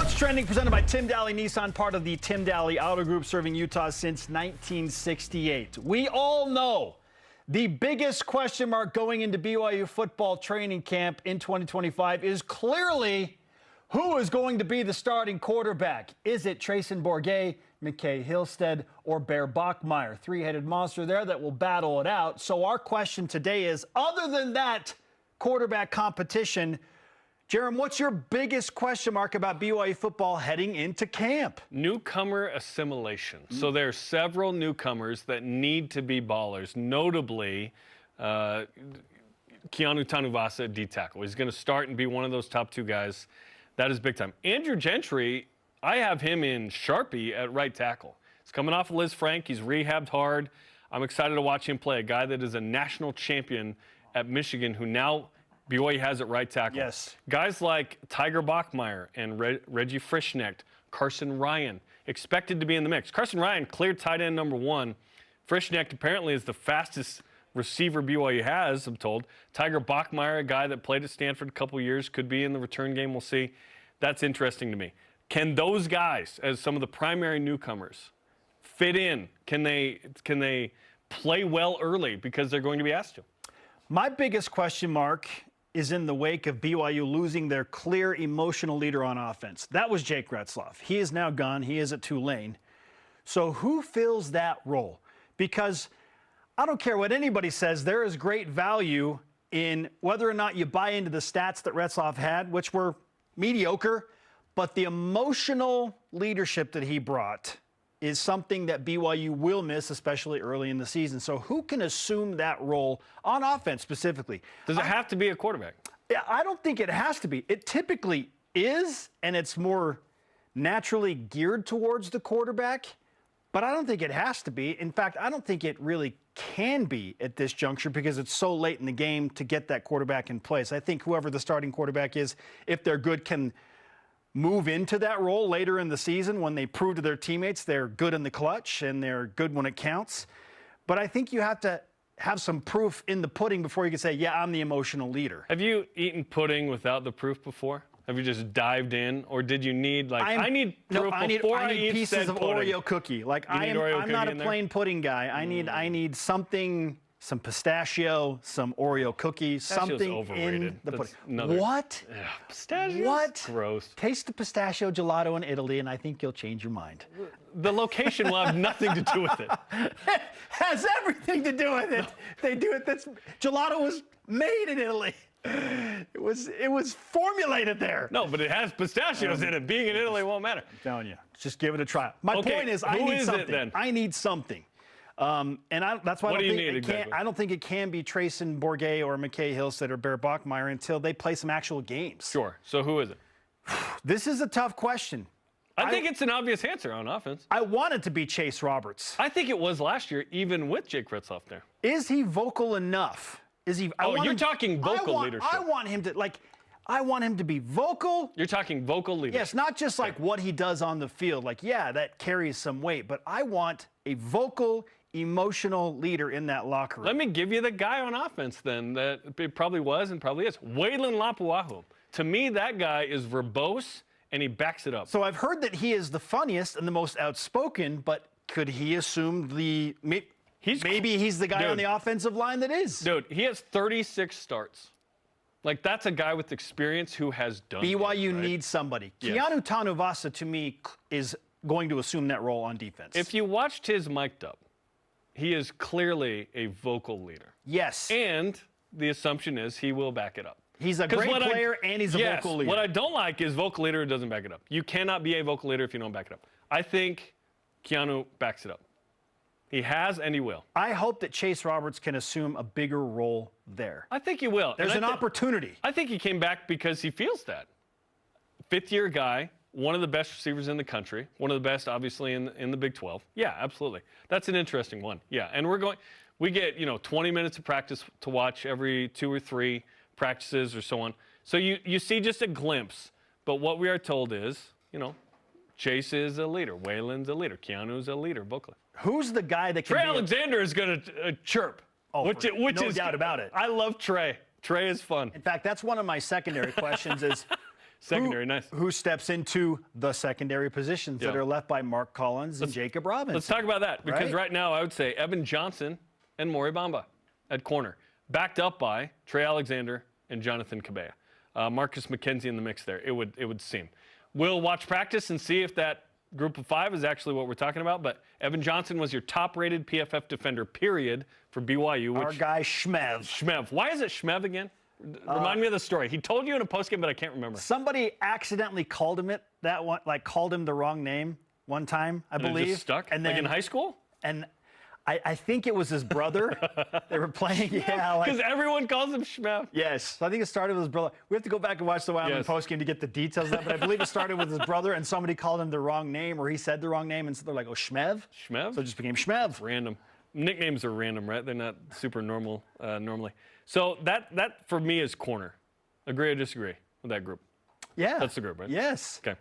What's trending? Presented by Tim Daly Nissan, part of the Tim Daly Auto Group, serving Utah since 1968. We all know the biggest question mark going into BYU football training camp in 2025 is clearly who is going to be the starting quarterback. Is it Trayson Bourguet, McKay Hillstead, or Bear Bachmeier? Three-headed monster there that will battle it out. So our question today is, other than that quarterback competition, Jarom, what's your biggest question mark about BYU football heading into camp? Newcomer assimilation. So there are several newcomers that need to be ballers, notably Keanu Tanuvasa, D-tackle. He's going to start and be one of those top two guys. That is big time. Andrew Gentry, I have him in Sharpie at right tackle. He's coming off of Liz Frank. He's rehabbed hard. I'm excited to watch him play, a guy that is a national champion at Michigan who now BYU has at right tackle. Yes. Guys like Tiger Bachmeier and Reggie Frischknecht, Carson Ryan, expected to be in the mix. Carson Ryan cleared tight end number one. Frischknecht apparently is the fastest receiver BYU has, I'm told. Tiger Bachmeier, a guy that played at Stanford a couple years, could be in the return game. We'll see. That's interesting to me. Can those guys, as some of the primary newcomers, fit in? Can they play well early because they're going to be asked to? My biggest question mark is in the wake of BYU losing their clear emotional leader on offense. That was Jake Retzloff. He is now gone. He is at Tulane. So who fills that role? Because I don't care what anybody says, there is great value in whether or not you buy into the stats that Retzloff had, which were mediocre, but the emotional leadership that he brought is something that BYU will miss, especially early in the season. So who can assume that role on offense specifically? Does it have to be a quarterback? Yeah, I don't think it has to be. It typically is, and it's more naturally geared towards the quarterback, but I don't think it has to be. In fact, I don't think it really can be at this juncture because it's so late in the game to get that quarterback in place. I think whoever the starting quarterback is, if they're good, can move into that role later in the season when they prove to their teammates they're good in the clutch and they're good when it counts. But I think you have to have some proof in the pudding before you can say, yeah, I'm the emotional leader. Have you eaten pudding without the proof before? Have you just dived in, or did you need I need proof before I eat pieces of pudding. Oreo cookie. Like I'm not a plain pudding guy. I need something, some pistachio, some Oreo cookie, something in the pudding. What? Yeah, pistachios? What? Gross. Taste the pistachio gelato in Italy, and I think you'll change your mind. The location will have nothing to do with it. It has everything to do with it. No. They do it. Gelato was made in Italy. It was formulated there. No, but it has pistachios in it. Being in Italy won't matter. I'm telling you, just give it a try. My point is, I need something. I need something. That's why I don't think it can be Trayson Bourguet or McKay Hillstead or Bear Bachmeier until they play some actual games. Sure. So who is it? This is a tough question. I think it's an obvious answer on offense. I want it to be Chase Roberts. I think it was last year, even with Jake Retzloff there. Is he vocal enough? Is he? You're talking vocal leadership. I want him to be vocal. You're talking vocal leadership. Yes, not just like what he does on the field. Like, yeah, that carries some weight, but I want a vocal, emotional leader in that locker room. Let me give you the guy on offense then that it probably was and probably is. Waylon Lapuahu. To me, that guy is verbose, and he backs it up. So I've heard that he is the funniest and the most outspoken, but could he assume maybe he's the guy on the offensive line that is? Dude, he has 36 starts. Like, that's a guy with experience who has done BYU needs somebody. Yes. Keanu Tanuvasa, to me, is going to assume that role on defense. If you watched his mic'd up, he is clearly a vocal leader. Yes. And the assumption is he will back it up. He's a great player, and he's a vocal leader. What I don't like is vocal leader who doesn't back it up. You cannot be a vocal leader if you don't back it up. I think Keanu backs it up. He has, and he will. I hope that Chase Roberts can assume a bigger role there. I think he will. There's an opportunity. I think he came back because he feels that. Fifth-year guy, one of the best receivers in the country, one of the best, obviously, in the Big 12. Yeah, absolutely. That's an interesting one. Yeah, and we get 20 minutes of practice to watch every 2 or 3 practices or so on. So you see just a glimpse. But what we are told is, Chase is a leader. Waylon's a leader. Keanu's a leader, vocally. Who's the guy that can Trey Alexander is going to chirp. Oh, no doubt about it. I love Trey. Trey is fun. In fact, that's one of my secondary questions is Secondary, nice. Who steps into the secondary positions that are left by Mark Collins and Jacob Robinson. Let's talk about that, because right now I would say Evan Johnson and Maury Bamba at corner, backed up by Trey Alexander and Jonathan Cabella. Marcus McKenzie in the mix there, it would seem. We'll watch practice and see if that group of 5 is actually what we're talking about, but Evan Johnson was your top-rated PFF defender, period, for BYU. Our guy Shmev. Shmev. Why is it Shmev again? Remind me of the story. He told you in a postgame, but I can't remember. Somebody accidentally called him called him the wrong name one time, I believe. It just stuck? And then, like in high school? And I think it was his brother. They were playing, because everyone calls him Shmev. Yes, so I think it started with his brother. We have to go back and watch the Wyoming postgame to get the details of that, but I believe it started with his brother, and somebody called him the wrong name, or he said the wrong name, and so they're like, oh, Shmev? Shmev? So it just became Shmev. Random. Nicknames are random, right? They're not super normal normally. So that for me is corner. Agree or disagree with that group? Yeah. That's the group, right? Yes. Okay.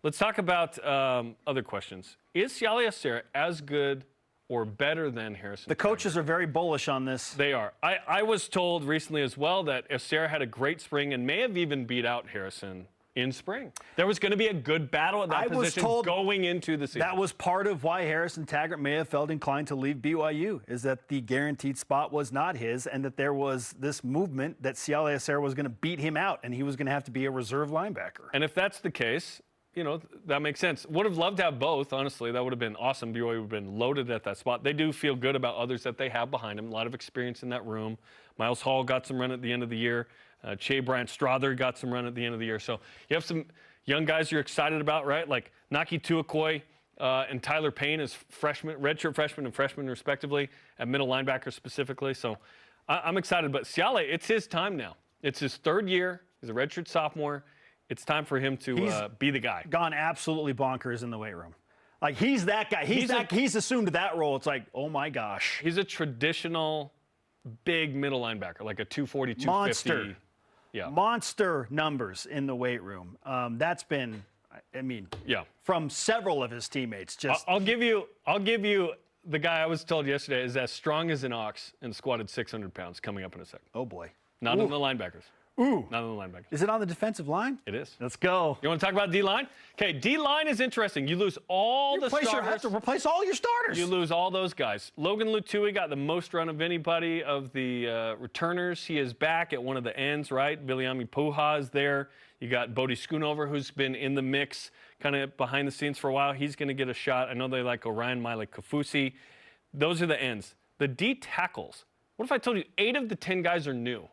Let's talk about other questions. Is Siale Esera as good or better than Harrison? The coaches are very bullish on this. They are. I was told recently as well that Esera had a great spring and may have even beat out Harrison in spring. There was going to be a good battle at that position going into the season. That was part of why Harrison Taggart may have felt inclined to leave BYU, is that the guaranteed spot was not his, and that there was this movement that Siale Esera was going to beat him out, and he was going to have to be a reserve linebacker. And if that's the case, you know, that makes sense. Would have loved to have both, honestly. That would have been awesome. BYU would have been loaded at that spot. They do feel good about others that they have behind them. A lot of experience in that room. Miles Hall got some run at the end of the year. Che Bryant-Strother got some run at the end of the year. So you have some young guys you're excited about, right? Like Naki Tuakoi and Tyler Payne as freshmen, redshirt freshmen and freshmen respectively, at middle linebacker specifically. So I'm excited. But Siale, it's his time now. It's his 3rd year. He's a redshirt sophomore. It's time for him to be the guy. Gone absolutely bonkers in the weight room. Like, he's that guy. He's assumed that role. It's like, oh my gosh. He's a traditional big middle linebacker, like a 240, 250. Monster. Yeah. Monster numbers in the weight room. That's been, I mean, from several of his teammates. Just I'll give you the guy I was told yesterday is as strong as an ox and squatted 600 pounds coming up in a second. Oh boy. Not in the linebackers. Ooh. Not on the linebackers. Is it on the defensive line? It is. Let's go. You want to talk about D-line? Okay, D-line is interesting. You lose all the starters. You have to replace all your starters. You lose all those guys. Logan Lutui got the most run of anybody of the returners. He is back at one of the ends, right? Viliami Puha is there. You got Bodie Schoonover, who's been in the mix kind of behind the scenes for a while. He's going to get a shot. I know they like Orion Miley-Kafusi. Those are the ends. The D tackles. What if I told you 8 of the 10 guys are new?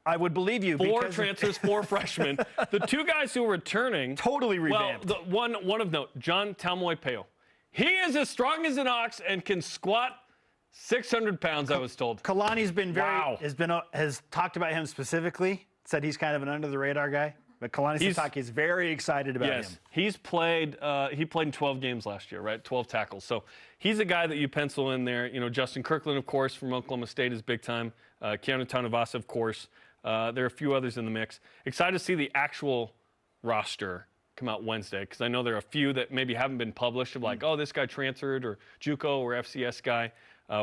I would believe you. 4 transfers, 4 freshmen. The 2 guys who are returning. Totally revamped. Well, one of note, John Talmoy-Peo. He is as strong as an ox and can squat 600 pounds, I was told. Kalani's been has talked about him specifically, said he's kind of an under-the-radar guy. But Kalani Sitake is very excited about him. He's played, he played in 12 games last year, right? 12 tackles. So he's a guy that you pencil in there. You know, Justin Kirkland, of course, from Oklahoma State is big time. Keanu Tanavasa, of course. There are a few others in the mix. Excited to see the actual roster come out Wednesday, because I know there are a few that maybe haven't been published of like, oh, this guy transferred, or JUCO or FCS guy,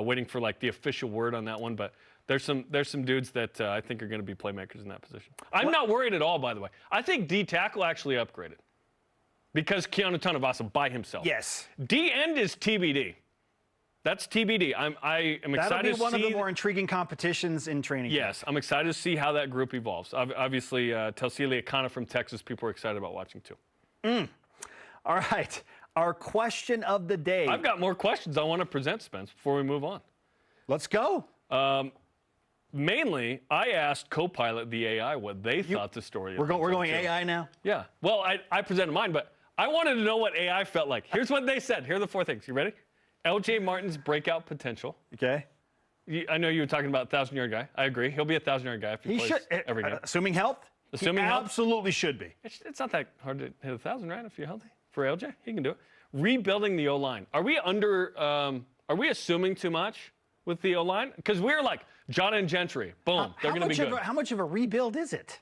waiting for like the official word on that one. But there's some dudes that I think are going to be playmakers in that position. I'm not worried at all, by the way. I think D tackle actually upgraded because Keanu Tanavasa by himself. Yes. D end is TBD. That's TBD. I am excited to see. That'll be one of the more intriguing competitions in training camp. Yes, I'm excited to see how that group evolves. Obviously, Telsili Akana from Texas, people are excited about watching too. All right, our question of the day. I've got more questions I want to present, Spence, before we move on. Let's go. Mainly, I asked Copilot, the AI, what they thought the story. We're going AI now? Yeah. Well, I presented mine, but I wanted to know what AI felt like. Here's what they said. Here are the 4 things. You ready? LJ Martin's breakout potential. Okay. I know you were talking about 1,000-yard guy. I agree. He'll be a 1,000-yard guy if he plays every game. Assuming health? Assuming health? Absolutely should be. It's not that hard to hit 1,000, right, if you're healthy? For LJ, he can do it. Rebuilding the O-line. Are we assuming too much with the O-line? Because we're like, Jota and Gentry, boom, they're going to be good. How much of a rebuild is it?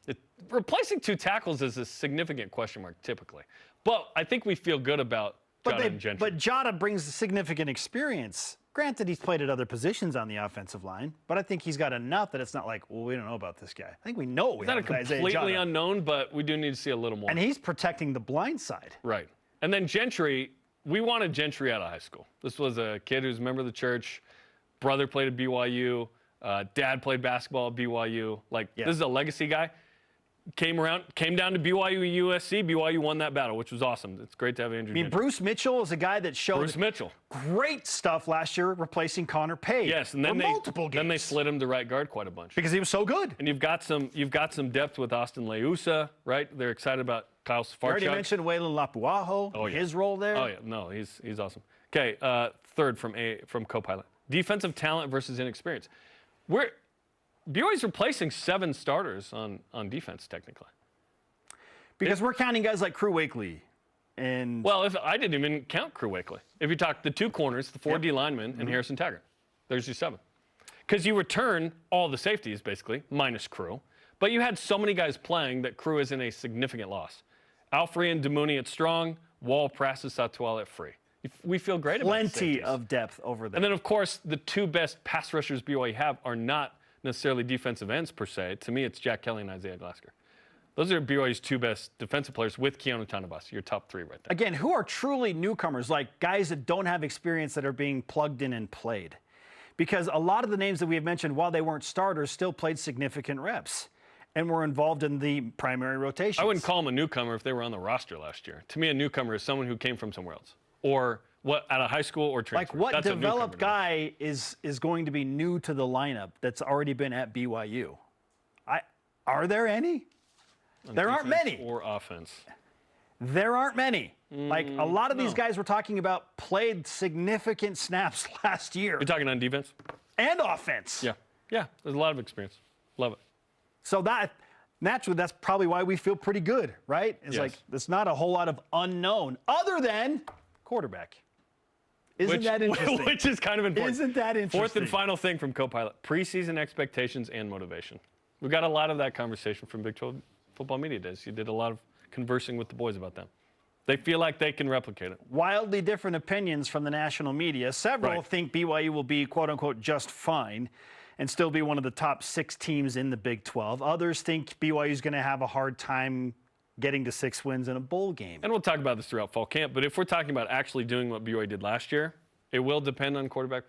Replacing 2 tackles is a significant question mark, typically. But I think we feel good about Jota and Gentry. But Jota brings significant experience Granted, he's played at other positions on the offensive line, but I think he's got enough that it's not like, well, we don't know about this guy. I think we know we have He's not a completely unknown, but we do need to see a little more. And he's protecting the blind side. Right. And then Gentry, we wanted Gentry out of high school. This was a kid who's a member of the church, brother played at BYU, dad played basketball at BYU. This is a legacy guy. Came down to BYU USC. BYU won that battle, which was awesome. It's great to have Andrew Gentry. Bruce Mitchell is a guy that showed great stuff last year, replacing Connor Page. Yes, and then they slid him to right guard quite a bunch because he was so good. And you've got some depth with Austin Leusa, right? They're excited about Kyle Safarchuk. You already mentioned Waylon Lapuaho. His role there. Oh yeah, no, he's awesome. Okay, third from co-pilot. Defensive talent versus inexperience. BYU's replacing 7 starters on defense, technically. Because we're counting guys like Crew Wakely. Well, I didn't even count Crew Wakely. If you talk the 2 corners, the 4 D linemen, and Harrison Taggart. There's your 7. Because you return all the safeties, basically, minus Crew. But you had so many guys playing that Crew isn't a significant loss. Alfrey and Demouni at strong, Wall, Prassis, Satual at free. We feel great about the Plenty of depth over there. And then, of course, the 2 best pass rushers BYU have are not necessarily defensive ends per se. To me, it's Jack Kelly and Isaiah Glasker. Those are BYU's 2 best defensive players with Keanu Tanabas, your top 3 right there. Again, who are truly newcomers, like guys that don't have experience that are being plugged in and played? Because a lot of the names that we have mentioned, while they weren't starters, still played significant reps and were involved in the primary rotation. I wouldn't call them a newcomer if they were on the roster last year. To me, a newcomer is someone who came from somewhere else or out of high school or transfer. Like what developed guy is going to be new to the lineup that's already been at BYU? Are there any? There aren't many. Or offense. There aren't many. Like a lot of these guys we're talking about played significant snaps last year. You're talking on defense? And offense. Yeah. Yeah, there's a lot of experience. Love it. So naturally, that's probably why we feel pretty good, right? It's like there's not a whole lot of unknown other than quarterback. Isn't that interesting? Which is kind of important. Isn't that interesting? Fourth and final thing from co-pilot, preseason expectations and motivation. We got a lot of that conversation from Big 12 football media days. You did a lot of conversing with the boys about them. They feel like they can replicate it. Wildly different opinions from the national media. Several think BYU will be, quote-unquote, just fine and still be one of the top 6 teams in the Big 12. Others think BYU is going to have a hard time getting to 6 wins in a bowl game. And we'll talk about this throughout fall camp, but if we're talking about actually doing what BYU did last year, it will depend on quarterback